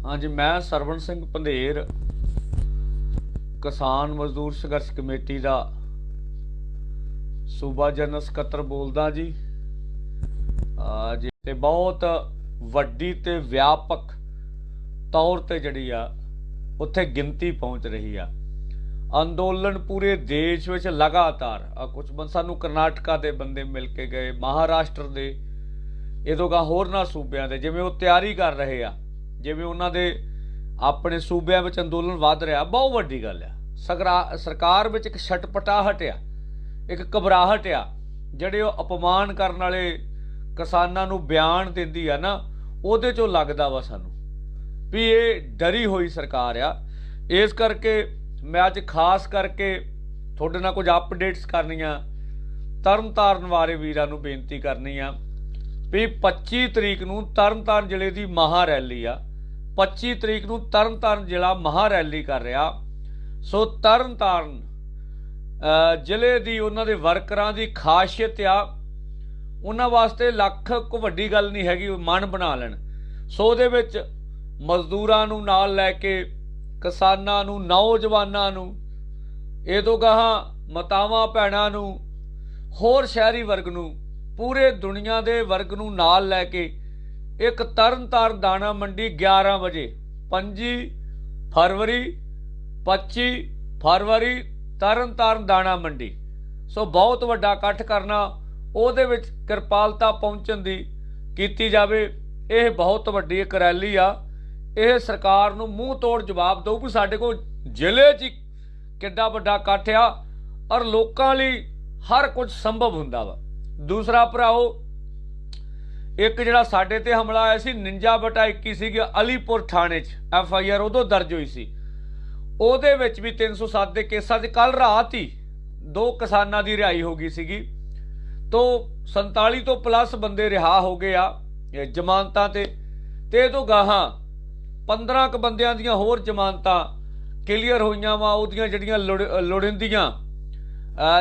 हाँ जी, मैं सरवण सिंह पंधेर किसान मजदूर संघर्ष कमेटी का सूबा जनरल सकत्तर बोलदा जी। जी ते बहुत वड्डी ते व्यापक तौर ते जिहड़ी आ उत्थे गिनती पहुंच रही आ। अंदोलन पूरे देश में लगातार कुछ सानू करनाटका के बंदे मिल के गए, महाराष्ट्र के, इदों का होरना सूबियां दे जिवें वो तैयारी कर रहे आ, जिवें उन्हां दे अपने सूबियां विच अंदोलन वध रहा। बहुत वड्डी गल आ। सरकार विच एक छटपटाहट आ, एक घबराहट आ, जिहड़े अपमान करन वाले किसानां नूं बयान दिंदी आ ना, उहदे चों लगदा वा सानूं भी ये डरी हुई सरकार आ। इस करके मैं अज खास करके तुहाडे नाल कुछ अपडेट्स करनियां, तरन ताਰਨ वाले वीरां नूं बेनती करनी आ भी 25 तरीक नूं तरन ताਰਨ जिले की महा रैली आ। 25 तरीक नूं तरन ताਰਨ जिला महा रैली कर रहा। सो तरन ताਰਨ जिले की उन्हां दे वर्करां की खासियत आ, उन्हां वास्ते लख को वड्डी गल नहीं हैगी, मन बना लैण। सो उहदे विच मजदूरां नूं नाल लैके, किसानां नूं, नौजवानां नूं, इदों गाहां मातावां भैणां नूं, होर शहरी वर्ग नूं, पूरे दुनिया के वर्ग नूं नाल लैके एक तरन ताਰਨ दाणा मंडी 11 बजे 25 फरवरी 25 फरवरी तरन ताਰਨ दाणा मंडी। सो बहुत वड्डा इकट्ठ करना, ਉਹਦੇ ਵਿੱਚ ਕਿਰਪਾਲਤਾ पहुँचण ਦੀ ਕੀਤੀ जावे। ਇਹ बहुत वड्डी एक रैली आ। ਇਹ सरकार ਨੂੰ मूँह तोड़ जवाब दो भी ਸਾਡੇ ਕੋਲ ਜ਼ਿਲ੍ਹੇ 'ਚ ਕਿੱਡਾ ਵੱਡਾ ਇਕੱਠ ਆ ਔਰ ਲੋਕਾਂ ਲਈ हर कुछ संभव ਹੁੰਦਾ ਵਾ। दूसरा भराओ, एक ਜਿਹੜਾ ਸਾਡੇ ਤੇ हमला आया ਸੀ 49/21 ਸੀਗੀ ਅਲੀਪੁਰ ਥਾਣੇ 'ਚ FIR ਉਦੋਂ दर्ज हुई सी। ਉਹਦੇ ਵਿੱਚ ਵੀ 307 ਦੇ ਕੇਸਾਂ 'ਚ ਕੱਲ ਰਾਤ ਹੀ 2 ਕਿਸਾਨਾਂ ਦੀ ਰਿਹਾਈ ਹੋ ਗਈ ਸੀਗੀ। तो 47 तो प्लस बंदे रिहा हो गए आ जमानतां ते तो गाहां 15 क बंदियां दियां होर जमानतां क्लीयर होईयां वा। उहदियां जिहड़ियां लोड़िंदियां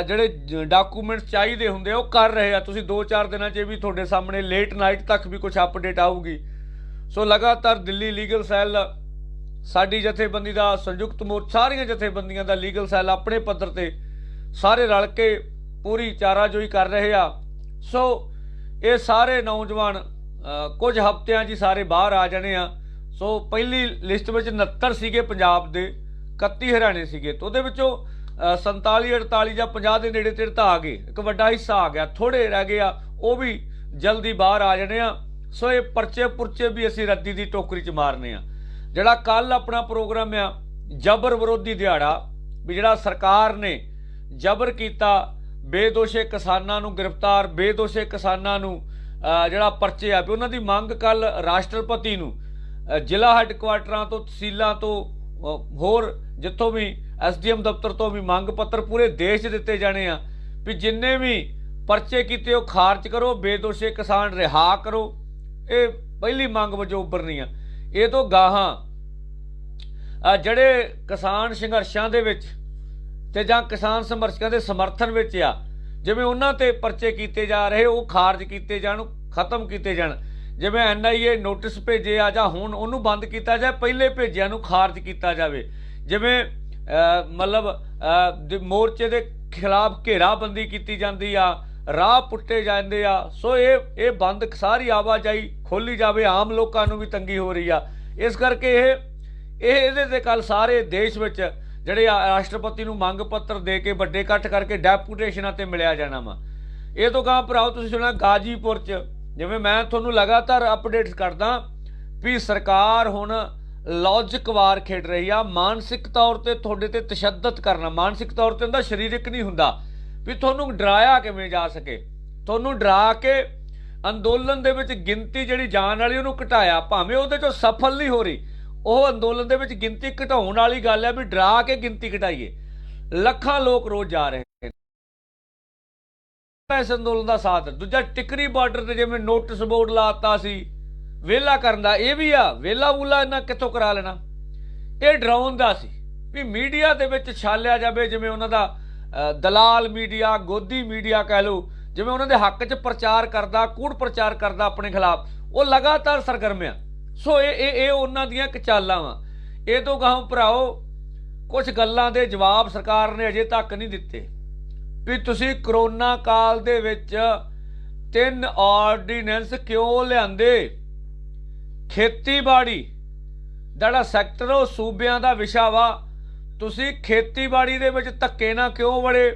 जिहड़े डॉकूमेंट्स चाहिए हुंदे वो कर रहे आ। तुसीं 2-4 दिनां 'च भी तुहाडे सामने लेट नाइट तक भी कुछ अपडेट आऊगी। सो लगातार दिल्ली लीगल सैल, साडी जथेबंदी दा संयुक्त मोर्चा, सारियां जथेबंदियां दा लीगल सैल अपने पद्धर ते सारे रल के पूरी चाराजोई कर रहे आ। सो ये सारे नौजवान कुछ हफ्तियां जी सारे बाहर आ जाने आ। सो पहली लिस्ट में 69 सीगे पंजाब दे, 31 हरियाणे सीगे, तो उहदे विचों 47-48 ਜਾਂ 50 ਦੇ ਨੇੜੇ ਤੇੜੇ ਤਾਂ ਆ ਗਏ। एक वड्डा हिस्सा आ गया, थोड़े रह गए आ, वो भी जल्दी बाहर आ जाने आ। सो ये परचे पुरचे भी असीं रद्दी दी टोकरी च मारने आ। जिहड़ा कल अपना प्रोग्राम आ जबर विरोधी दिहाड़ा, भी जिहड़ा सरकार ने जबर कीता, बेदोशे किसानां नूं गिरफ्तार, बेदोशे किसानां नूं जिहड़ा परचे आ, उन्हां दी मंग कल राष्ट्रपति नूं जिला हैडकुआटरां तो, तहसीलां तो, होर जित्थों भी SDM दफ्तर तो भी मंग पत्र पूरे देश 'ਚ दिते जाने आ भी जिन्ने भी परचे कीते वो खारज करो, बेदोशे किसान रिहा करो। ये पहली मंग वजों उभरनी आ। ये तो गाहां जिहड़े किसान संघर्षां दे विच ते जां किसान संघर्षां दे समर्थन विच आ, जिवें उन्हां ते परचे कीते जा रहे वो खारज कीते जाण, खत्म कीते जाण। जिवें NIA नोटिस भेजे आ जां हुण उहनूं बंद कीता जाए, पहले भेजिया नूं खारज कीता जावे। जिवें मतलब मोर्चे दे खिलाफ घेराबंदी कीती जांदी आ, राह पुट्टे जांदे आ। सो ये बंद सारी आवाजाही खोली जावे, आम लोकां नूं भी तंगी हो रही आ। इस करके इहदे ते कल सारे देश विच ਜਿਹੜੇ ਰਾਸ਼ਟਰਪਤੀ ਨੂੰ ਮੰਗ ਪੱਤਰ ਦੇ ਕੇ ਵੱਡੇ ਇਕੱਠ ਕਰਕੇ ਡੈਪੂਟੇਸ਼ਨਾਂ ਤੇ ਮਿਲਿਆ ਜਾਣਾ ਵਾ। ਇਹ ਤੋਂ ਗਾਂ ਭਰਾਓ ਤੁਸੀਂ ਸੁਣਿਆ ਗਾਜੀਪੁਰ 'ਚ, ਜਿਵੇਂ ਮੈਂ ਤੁਹਾਨੂੰ ਲਗਾਤਾਰ ਅਪਡੇਟਸ ਕਰਦਾ ਵੀ ਸਰਕਾਰ ਹੁਣ ਲੌਜਿਕ ਵਾਰ ਖੇਡ ਰਹੀ ਆ। ਮਾਨਸਿਕ ਤੌਰ ਤੇ ਤੁਹਾਡੇ ਤੇ ਤਸ਼ੱਦਦ ਕਰਨਾ, ਮਾਨਸਿਕ ਤੌਰ ਤੇ ਹੁੰਦਾ, ਸਰੀਰਕ ਨਹੀਂ ਹੁੰਦਾ, ਵੀ ਤੁਹਾਨੂੰ ਡਰਾਇਆ ਕਿਵੇਂ ਜਾ ਸਕੇ। ਤੁਹਾਨੂੰ ਡਰਾ ਕੇ ਅੰਦੋਲਨ ਦੇ ਵਿੱਚ ਗਿਣਤੀ ਜਿਹੜੀ ਜਾਣ ਵਾਲੀ ਉਹਨੂੰ ਘਟਾਇਆ, ਭਾਵੇਂ ਉਹਦੇ 'ਚੋਂ ਸਫਲ ਨਹੀਂ ਹੋ ਰਹੀ। ਉਹ ਅੰਦੋਲਨ ਦੇ ਵਿੱਚ ਗਿਣਤੀ ਘਟਾਉਣ ਵਾਲੀ ਗੱਲ ਹੈ ਵੀ ਡਰਾ ਕੇ ਗਿਣਤੀ ਘਟਾਈਏ। ਲੱਖਾਂ ਲੋਕ ਰੋਜ਼ ਜਾ ਰਹੇ ਨੇ ਇਸ ਅੰਦੋਲਨ ਦਾ ਸਾਥ। ਦੂਜਾ ਟਿਕਰੀ ਬਾਰਡਰ ਤੇ ਜਿਵੇਂ ਨੋਟਿਸ ਬੋਰਡ ਲਾਤਾ ਸੀ ਵਿਹਲਾ ਕਰਨ ਦਾ, ਇਹ ਵੀ ਆ ਵਿਹਲਾ ਵੂਲਾ ਇਹਨਾਂ ਕਿੱਥੋਂ ਕਰਾ ਲੈਣਾ। ਇਹ ਡਰਾਉਣ ਦਾ ਸੀ ਵੀ ਮੀਡੀਆ ਦੇ ਵਿੱਚ ਛਾਲਿਆ ਜਾਵੇ, ਜਿਵੇਂ ਉਹਨਾਂ ਦਾ ਦਲਾਲ ਮੀਡੀਆ, ਗੋਦੀ ਮੀਡੀਆ ਕਹਿ ਲਓ, ਜਿਵੇਂ ਉਹਨਾਂ ਦੇ ਹੱਕ 'ਚ ਪ੍ਰਚਾਰ ਕਰਦਾ, ਕੂੜ ਪ੍ਰਚਾਰ ਕਰਦਾ ਆਪਣੇ ਖਿਲਾਫ। ਉਹ ਲਗਾਤਾਰ ਸਰਗਰਮ ਆ। सो ये उन्हां दियां क चालां वा। ये तो गांव भराओ कुछ गल्लां दे जवाब सरकार ने अजे तक नहीं दिते भी तुसीं करोना काल दे विच 3 ऑर्डीनेंस क्यों लिआंदे। खेतीबाड़ी दा सैक्टर वो सूबियां दा विशा वा, तुसीं खेतीबाड़ी दे विच धक्के ना क्यों वड़े,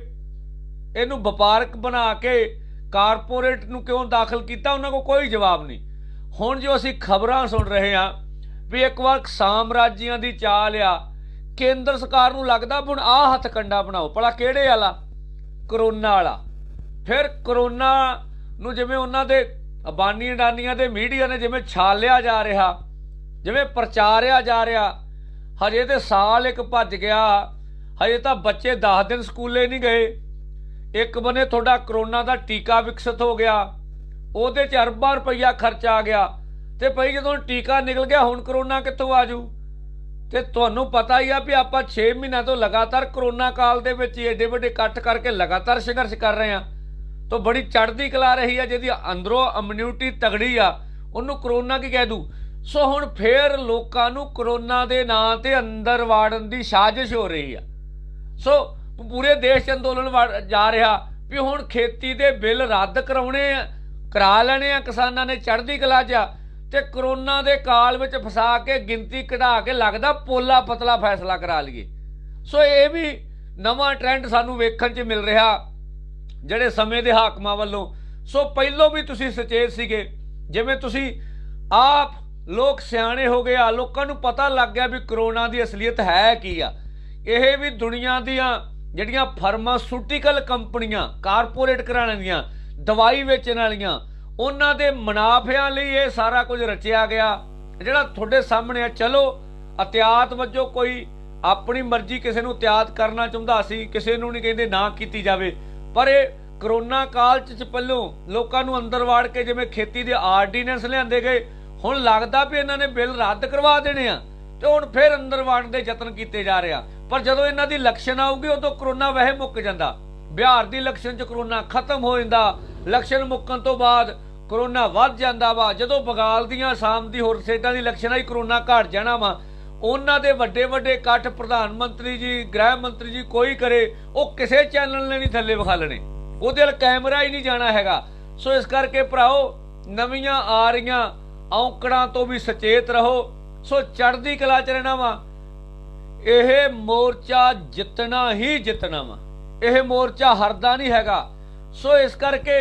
इहनूं वपारक बना के कारपोरेट नूं क्यों दाखिल किया, उन्हां को कोई जवाब नहीं। हुण जो असीं खबरां सुन रहे हां भी एक बार साम्राज्यां दी चाल आ, केंद्र सरकार नूं लगदा हुण आह हथकंडा बनाओ, भला किहड़े वाला, करोना वाला। फिर करोना नूं जिवें उन्हां दे अबानी अडानियां दे मीडिया ने जिवें छालिया जा रहा, जिवें प्रचारिया जा रहा, हजे तो साल एक भज गया, हजे तो बच्चे 10 दिन स्कूले नहीं गए। एक बने थोड़ा करोना का टीका विकसित हो गया, ਉਹਦੇ 'ਚ अरबां रुपया खर्चा आ गया, तो भाई जो टीका निकल गया हुण करोना कित्थों आजू। तो तुहानूं पता ही आ भी आपां 6 महीनों तो लगातार करोना काल दे विच एडे वड्डे इकट्ठ करके लगातार संघर्ष कर रहे हैं। तो बड़ी चढ़दी कला रही है, जिहदी अंदरों इम्यूनिटी तगड़ी आ उन्होंने करोना की कह दूँ। सो हुण फिर लोकां नूं करोना दे नां ते अंदर वाड़न दी साजिश हो रही है। सो पूरे देश 'च अंदोलन जा रहा भी हुण खेती दे बिल रद्द करा लेने आ किसानां ने चढ़दी कला च, ते करोना दे काल विच फसा के गिनती घटा के लगदा पोला पतला फैसला करा लईए। सो ये भी नवां ट्रेंड सानूं वेखण च मिल रहा ਜਿਹੜੇ ਸਮੇਂ ਦੇ ਹਾਕਮਾਂ ਵੱਲੋਂ। सो ਪਹਿਲੋਂ भी तुसीं सचेत सीगे, जिवें तुसीं आप लोग सियाणे हो गए आ, लोकां नूं पता लग गया भी करोना की असलीयत है की आ। ਇਹ भी दुनिया दीआं ਜਿਹੜੀਆਂ फार्मासूटिकल कंपनियां कारपोरेट घराणिਆਂ ਦੀਆਂ दवाई वेचण वालियां उन्हां दे मुनाफिਆਂ ਲਈ ਇਹ सारा कुछ रचिया गया ਜਿਹੜਾ ਤੁਹਾਡੇ सामने आ। चलो एहतियात वजों कोई अपनी मर्जी किसी नूं एहतियात करना चाहुंदा सी, किसी नूं नहीं कहंदे ना कीती जावे, पर ये करोना काल च पहलों लोगों नूं अंदर वाड़ के जिवें खेती दे आर्डीनेंस लिआंदे गए, हुण लगदा भी इन्हां ने बिल रद्द करवा देने आ, ते हुण फिर अंदर वाड़न दे यतन कीते जा रहे आ। पर जदों इन्हां दी लक्षण आऊगी उदों करोना वैसे मुक जांदा। बिहार दी लक्षण च करोना खत्म हो जांदा, लक्षण मुक्कण तो बाद करोना वध जांदा वा। जदों बंगाल दीआं आसाम दी होर स्टेटां दी लक्षण आई करोना घट जाना वा। उन्हां दे वड्डे वड्डे इकट्ठ प्रधानमंत्री जी गृह मंत्री जी कोई करे, वो किसी चैनल ने नहीं थल्ले विखालने, ਉਹਦੇ ਵੱਲ कैमरा ही नहीं जाना हैगा। सो इस करके भराओ नवीं आ रही औंकड़ां तो भी सचेत रहो। सो चढ़दी कला च रहना वा, यह मोर्चा जितना ही जितना वा, यह मोर्चा हरदा नहीं हैगा। सो इस करके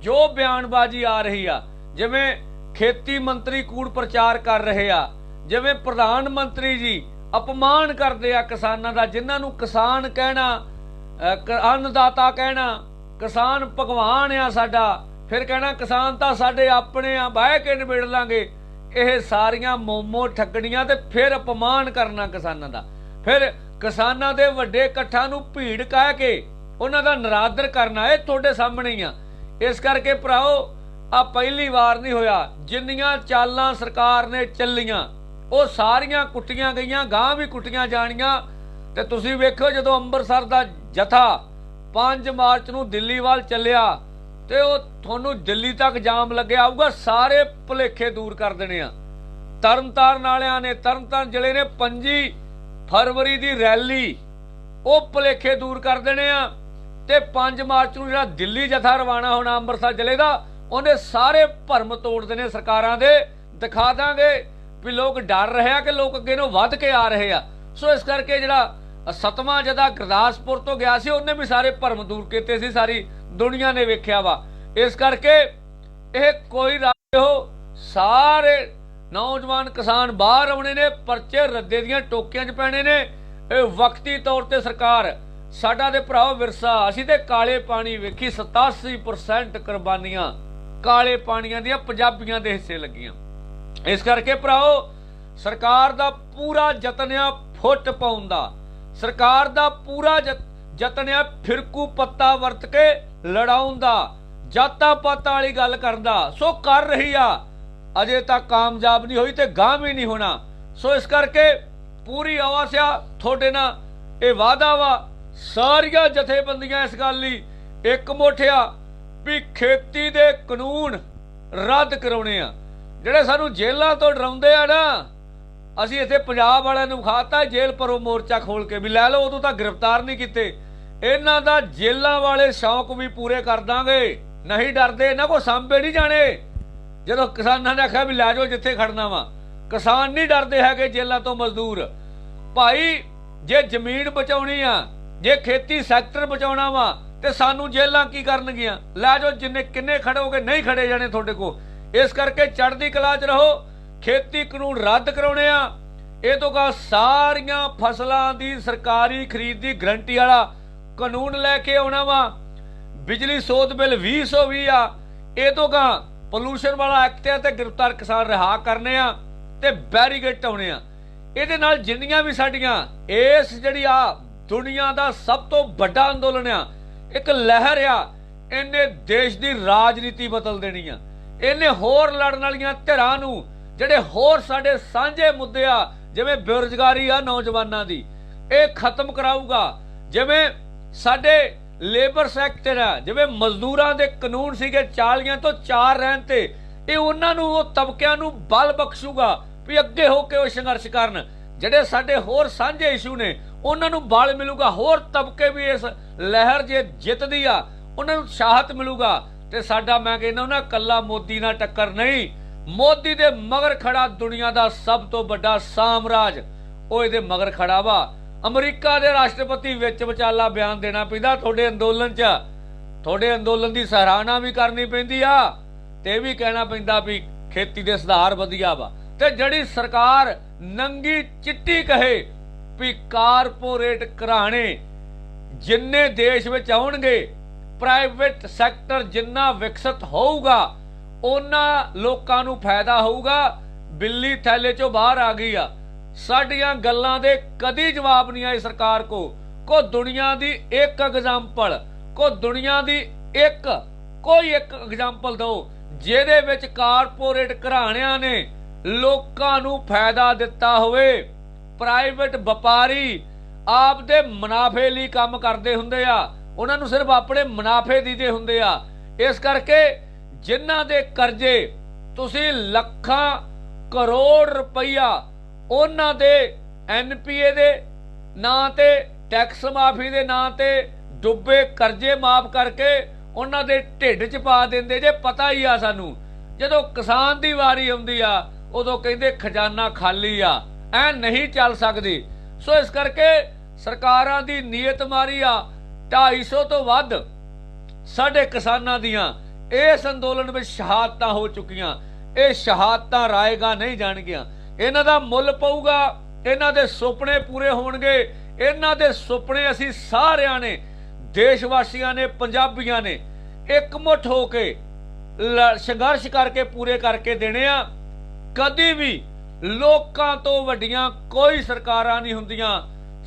जो बयानबाजी आ रही आ, जिवें खेती मंत्री कूड़ प्रचार कर रहे आ, जिवें प्रधानमंत्री जी अपमान करते आ किसानां दा, जिन्हां नूं किसान कहना, अन्नदाता कहना, किसान भगवान आ साडा, फिर कहना किसान तो साडे अपने आ, बह के निबेड़ लांगे। यह सारियां मोमो ठगड़ियां ते फिर अपमान करना किसानां दा, फिर किसानां दे वड्डे इकट्ठां नूं भीड़ कह के उन्हां दा निरादर करना, ये तुहाडे सामने ही आ। इस करके भराओ आ पहली बार नहीं होया, जिन्नियां चालां सरकार ने चलियां वो सारियां कुट्टियां गईयां, गांह भी कुट्टियां जाणियां। ते तुसीं वेखो जदों अंबरसर दा जथा 5 मार्च नूं दिल्ली वाल चलिया ते वो तुहानूं दिल्ली तक जाम लग्या आऊगा, सारे भुलेखे दूर कर देने आ। तरनताਰਨ वालियां ने, तरनताਰਨ जिले ने 5 फरवरी की रैली वो भुलेखे दूर कर देने आ, ते 5 मार्च नूं जिहड़ा दिल्ली जथा रवाना होना अंमृतसर जिले का, उन्हें सारे भरम तोड़ देने सरकारां दे। दिखा दांगे भी लोग डर रहे हैं कि लोग अगे नूं वध के आ रहे आ। सो इस करके जिहड़ा 7वां जदा गुरदासपुर तो गया सी, उन्हें भी सारे भरम दूर कीते सी, सारी दुनिया ने वेख्या वा। इस करके यह कोई राय हो, सारे नौजवान किसान बाहर आने ने, परचे रद्दे दियां टोकियां च पैने ने। यह वक्ती तौर पर सरकार साडा दे भराओ विरसा, असीं ते काले पानी वेखी 87% कुर्बानियां काले पानियां दियां पंजाबियां दे हिस्से लगियां। इस करके भराओ सरकार दा पूरा यतन आ फुट पाउण दा, सरकार दा पूरा यतन आ फिरकू पत्ता वरत के लड़ाउण दा, जाता पाता वाली गल करन दा। सो कर रही आ, अजे तक कामयाब नहीं हुई ते गांह भी नहीं होना। सो इस करके पूरी आवाज़ आ थोड़े ना ये वादा वा, सारिया जथेबंदियां इस गल लई एक मुठ आ भी खेती दे कानून रद्द कराने आ। ਜਿਹੜੇ ਸਾਨੂੰ ਜੇਲ੍ਹਾਂ ਤੋਂ ਡਰਾਉਂਦੇ ਆ ਨਾ, ਅਸੀਂ ਇੱਥੇ ਪੰਜਾਬ ਵਾਲਿਆਂ ਨੂੰ ਖਾਤਾ ਜੇਲ੍ਹ ਪਰੋਂ ਮੋਰਚਾ ਖੋਲ ਕੇ ਵੀ ਲੈ ਲਓ, ਉਦੋਂ ਤਾਂ ਗ੍ਰਿਫਤਾਰ ਨਹੀਂ ਕੀਤੇ। ਇਹਨਾਂ ਦਾ ਜੇਲ੍ਹਾਂ ਵਾਲੇ ਸ਼ੌਕ ਵੀ ਪੂਰੇ ਕਰ ਦਾਂਗੇ, ਨਹੀਂ ਡਰਦੇ, ਇਹਨਾਂ ਕੋ ਸਾਂਭੇ ਨਹੀਂ ਜਾਣੇ। ਜਦੋਂ ਕਿਸਾਨਾਂ ਨੇ ਆਖਿਆ ਵੀ ਲੈ ਜਾਓ ਜਿੱਥੇ ਖੜਨਾ ਵਾ, ਕਿਸਾਨ ਨਹੀਂ ਡਰਦੇ ਹੈਗੇ ਜੇਲ੍ਹਾਂ ਤੋਂ। ਮਜ਼ਦੂਰ ਭਾਈ ਜੇ ਜ਼ਮੀਨ ਬਚਾਉਣੀ ਆ, ਜੇ ਖੇਤੀ ਸੈਕਟਰ ਬਚਾਉਣਾ ਵਾ, ਤੇ ਸਾਨੂੰ ਜੇਲ੍ਹਾਂ ਕੀ ਕਰਨਗੀਆਂ? ਲੈ ਜਾਓ, ਜਿੰਨੇ ਕਿੰਨੇ ਖੜੋਗੇ, ਨਹੀਂ ਖੜੇ ਜਾਣੇ ਤੁਹਾਡੇ ਕੋਲ। ਇਸ ਕਰਕੇ ਚੜ੍ਹਦੀ ਕਲਾ 'ਚ ਰਹੋ। ਖੇਤੀ ਕਾਨੂੰਨ ਰੱਦ ਕਰਾਉਣੇ ਆ, ਇਹ ਤੋਂ ਗਾ ਸਾਰੀਆਂ ਫਸਲਾਂ ਦੀ ਸਰਕਾਰੀ ਖਰੀਦ ਦੀ ਗਰੰਟੀ ਵਾਲਾ ਕਾਨੂੰਨ ਲੈ ਕੇ ਆਉਣਾ ਵਾ। ਬਿਜਲੀ ਸੋਧ ਬਿੱਲ 2020 ਆ, ਇਹ ਤੋਂ ਗਾ ਪੋਲੂਸ਼ਨ ਵਾਲਾ ਐਕਟ ਆ, ਤੇ ਗ੍ਰਿਫਤਾਰ ਕਿਸਾਨ ਰਿਹਾ ਕਰਨੇ ਆ, ਤੇ ਬੈਰੀਗੇਡ ਢਾਉਣੇ ਆ। ਇਹਦੇ ਨਾਲ ਜਿੰਨੀਆਂ ਵੀ ਸਾਡੀਆਂ ਇਸ ਜਿਹੜੀ ਆ ਦੁਨੀਆ ਦਾ ਸਭ ਤੋਂ ਵੱਡਾ ਅੰਦੋਲਨ ਆ, ਇੱਕ ਲਹਿਰ ਆ, ਇਹਨੇ ਦੇਸ਼ ਦੀ ਰਾਜਨੀਤੀ ਬਦਲ ਦੇਣੀ ਆ। ਇਹਨੇ ਹੋਰ ਲੜਨ ਵਾਲੀਆਂ ਧਿਰਾਂ ਨੂੰ, ਜਿਹੜੇ ਹੋਰ ਸਾਡੇ ਸਾਂਝੇ ਮੁੱਦੇ ਆ, ਜਿਵੇਂ ਬੇਰੁਜ਼ਗਾਰੀ ਆ ਨੌਜਵਾਨਾਂ ਦੀ, ਇਹ ਖਤਮ ਕਰਾਊਗਾ। ਜਿਵੇਂ ਸਾਡੇ ਲੇਬਰ ਸੈਕਟਰ ਆ, ਜਿਵੇਂ ਮਜ਼ਦੂਰਾਂ ਦੇ ਕਾਨੂੰਨ ਸੀਗੇ 40 ਤੋਂ 4 ਰਹਿਣ ਤੇ, ਇਹ ਉਹਨਾਂ ਨੂੰ, ਉਹ ਤਬਕਿਆਂ ਨੂੰ ਬਲ ਬਖਸ਼ੂਗਾ ਵੀ ਅੱਗੇ ਹੋ ਕੇ ਉਹ ਸੰਘਰਸ਼ ਕਰਨ। ਜਿਹੜੇ ਸਾਡੇ ਹੋਰ ਸਾਂਝੇ ਇਸ਼ੂ ਨੇ, ਉਹਨਾਂ ਨੂੰ ਬਲ ਮਿਲੂਗਾ। ਹੋਰ ਤਬਕੇ ਵੀ ਇਸ ਲਹਿਰ ਜੇ ਜਿੱਤਦੀ ਆ, ਉਹਨਾਂ ਨੂੰ ਸ਼ਾਹਤ ਮਿਲੂਗਾ। ਤੇ ਸਾਡਾ, ਮੈਂ ਕਹਿੰਦਾ ਨਾ, ਕੱਲਾ ਮੋਦੀ ਨਾਲ ਟੱਕਰ ਨਹੀਂ, ਮੋਦੀ ਦੇ ਮਗਰ ਖੜਾ ਦੁਨੀਆ ਦਾ ਸਭ ਤੋਂ ਵੱਡਾ ਸਾਮਰਾਜ, ਉਹ ਇਹਦੇ ਮਗਰ ਖੜਾ ਵਾ। ਅਮਰੀਕਾ ਦੇ ਰਾਸ਼ਟਰਪਤੀ ਵਿੱਚ ਵਿਚਾਲਾ ਬਿਆਨ ਦੇਣਾ ਪੈਂਦਾ ਤੁਹਾਡੇ ਅੰਦੋਲਨ 'ਚ, ਤੁਹਾਡੇ ਅੰਦੋਲਨ ਦੀ ਸਰਾਹਨਾ ਵੀ ਕਰਨੀ ਪੈਂਦੀ ਆ, ਤੇ ਇਹ ਵੀ ਕਹਿਣਾ ਪੈਂਦਾ ਵੀ ਖੇਤੀ ਦੇ ਸੁਧਾਰ ਵਧੀਆ ਵਾ। ਤੇ ਜਿਹੜੀ ਸਰਕਾਰ ਨੰਗੀ ਚਿੱਟੀ ਕਹੇ ਵੀ ਕਾਰਪੋਰੇਟ ਘਰਾਣੇ ਜਿੰਨੇ ਦੇਸ਼ ਵਿੱਚ ਆਉਣਗੇ, ਪ੍ਰਾਈਵੇਟ ਸੈਕਟਰ ਜਿੰਨਾ ਵਿਕਸਿਤ ਹੋਊਗਾ, ਉਹਨਾਂ ਲੋਕਾਂ ਨੂੰ ਫਾਇਦਾ ਹੋਊਗਾ। ਬਿੱਲੀ ਥੈਲੇ 'ਚੋਂ ਬਾਹਰ ਆ ਗਈ ਆ। ਸਾਡੀਆਂ ਗੱਲਾਂ ਦੇ ਕਦੀ ਜਵਾਬ ਨਹੀਂ ਆਏ ਸਰਕਾਰ ਕੋ ਦੁਨੀਆ ਦੀ ਇੱਕ ਐਗਜ਼ਾਮਪਲ, ਦੁਨੀਆ ਦੀ ਕੋਈ ਇੱਕ ਐਗਜ਼ਾਮਪਲ ਦਿਓ ਜਿਹਦੇ ਵਿੱਚ ਕਾਰਪੋਰੇਟ ਘਰਾਣਿਆਂ ਨੇ ਲੋਕਾਂ ਨੂੰ ਫਾਇਦਾ ਦਿੱਤਾ ਹੋਵੇ। ਪ੍ਰਾਈਵੇਟ ਵਪਾਰੀ ਆਪਦੇ ਮੁਨਾਫੇ ਲਈ ਕੰਮ ਕਰਦੇ ਹੁੰਦੇ ਆ, ਉਹਨਾਂ ਨੂੰ ਸਿਰਫ ਆਪਣੇ ਮੁਨਾਫੇ ਦੀਦੇ ਹੁੰਦੇ ਆ। ਇਸ ਕਰਕੇ ਜਿਨ੍ਹਾਂ ਦੇ ਕਰਜ਼ੇ ਤੁਸੀਂ ਲੱਖਾਂ ਕਰੋੜ ਰੁਪਈਆ ਉਹਨਾਂ ਦੇ NPA ਦੇ ਨਾਂ ਤੇ, ਟੈਕਸ ਮਾਫੀ ਦੇ ਨਾਂ ਤੇ ਡੁੱਬੇ ਕਰਜ਼ੇ ਮਾਫ ਕਰਕੇ ਉਹਨਾਂ ਦੇ ਢਿੱਡ 'ਚ ਪਾ ਦਿੰਦੇ ਜੇ। ਪਤਾ ਹੀ ਆ ਸਾਨੂੰ, ਜਦੋਂ ਕਿਸਾਨ ਦੀ ਵਾਰੀ ਆਉਂਦੀ ਆ ਉਦੋਂ ਕਹਿੰਦੇ ਖਜ਼ਾਨਾ ਖਾਲੀ ਆ, ਐ ਨਹੀਂ ਚੱਲ ਸਕਦੀ। ਸੋ ਇਸ ਕਰਕੇ ਸਰਕਾਰਾਂ ਦੀ ਨੀਅਤ ਮਾਰੀ ਆ। 250 ਤੋਂ ਵੱਧ ਸਾਡੇ ਕਿਸਾਨਾਂ ਦੀਆਂ ਇਸ ਅੰਦੋਲਨ ਵਿੱਚ ਸ਼ਹਾਦਤਾਂ ਹੋ ਚੁੱਕੀਆਂ। ਇਹ ਸ਼ਹਾਦਤਾਂ ਰਾਏਗਾ ਨਹੀਂ ਜਾਣਗੀਆਂ, ਇਹਨਾਂ ਦਾ ਮੁੱਲ ਪਊਗਾ, ਇਹਨਾਂ ਦੇ ਸੁਪਨੇ ਪੂਰੇ ਹੋਣਗੇ। ਇਹਨਾਂ ਦੇ ਸੁਪਨੇ ਅਸੀਂ ਸਾਰਿਆਂ ਨੇ, ਦੇਸ਼ ਵਾਸੀਆਂ ਨੇ, ਪੰਜਾਬੀਆਂ ਨੇ ਇਕਮੁੱਠ ਹੋ ਕੇ ਸੰਘਰਸ਼ ਕਰਕੇ ਪੂਰੇ ਕਰਕੇ ਦੇਣੇ ਆ। ਕਦੀ ਵੀ ਲੋਕਾਂ ਤੋਂ ਵੱਡੀਆਂ ਕੋਈ ਸਰਕਾਰਾਂ ਨਹੀਂ ਹੁੰਦੀਆਂ,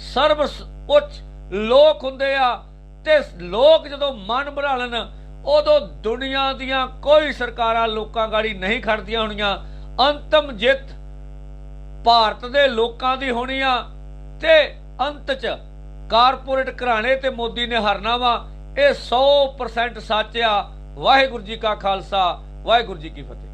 ਸਰਵ ਉੱਚ ਲੋਕ ਹੁੰਦੇ ਆ। ਤੇ ਲੋਕ ਜਦੋਂ ਮਨ ਬਣਾ ਲੈਣ, ਉਦੋਂ ਦੁਨੀਆ ਦੀਆਂ ਕੋਈ ਸਰਕਾਰਾਂ ਲੋਕਾਂ ਗਾੜੀ ਨਹੀਂ ਖੜਦੀਆਂ ਹੋਣੀਆਂ। ਅੰਤਮ ਜਿੱਤ ਭਾਰਤ ਦੇ ਲੋਕਾਂ ਦੀ ਹੋਣੀ ਆ, ਤੇ ਅੰਤ 'ਚ ਕਾਰਪੋਰੇਟ ਘਰਾਣੇ ਤੇ ਮੋਦੀ ਨੇ ਹਾਰਨਾ ਵਾ। ਇਹ 100% ਸੱਚ ਆ। ਵਾਹਿਗੁਰੂ ਜੀ ਕਾ ਖਾਲਸਾ, ਵਾਹਿਗੁਰੂ ਜੀ ਕੀ ਫਤਿਹ।